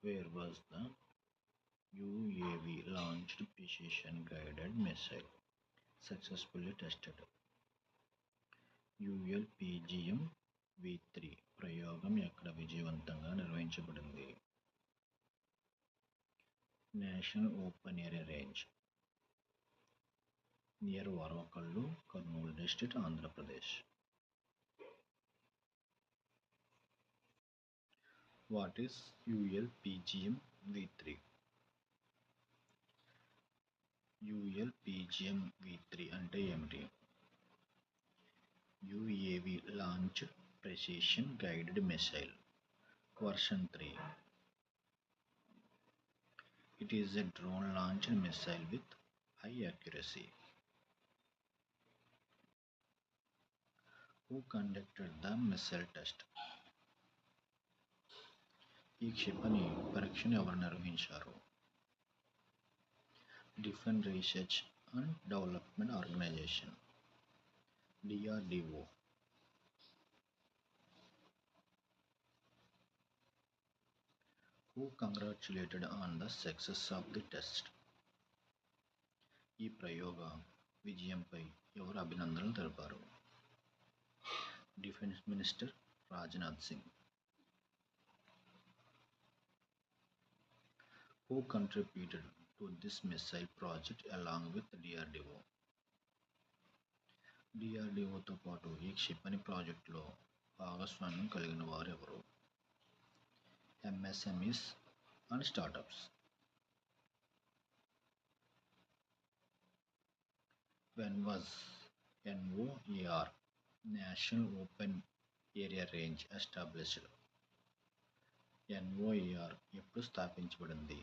Where was the UAV launched precision guided missile successfully tested? ULPGM V3 ప్రయోగం ఎక్కడ విజయవంతంగా నిర్వహించబడింది? National open area range near Varavakallu, Kurnool district, Andhra Pradesh. What is ULPGM V3? ULPGM V3 అంటే ఏమిటి? UAV Launched Precision Guided Missile Version 3. It is a drone launched missile with high accuracy. Who conducted the missile test? ఈ క్షిపణి పరీక్షను ఎవరు నిర్వహించారు? Defence research and development organisation DRDO. Who congratulated on the success of the test? ఈ ప్రయోగ విజయంపై ఎవరు అభినందనలు తెలిపారు? Defence minister Rajnath Singh. Who contributed to this missile project along with DRDO? DRDOతో పాటు ఈ క్షిపణి ప్రాజెక్టులో భాగస్వామ్యం కలిగిన వారు ఎవరు? MSMEs and startups. When was NOAR National Open Area Range established? NOAR ఎప్పుడు స్థాపించబడింది?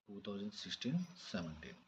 2016-17.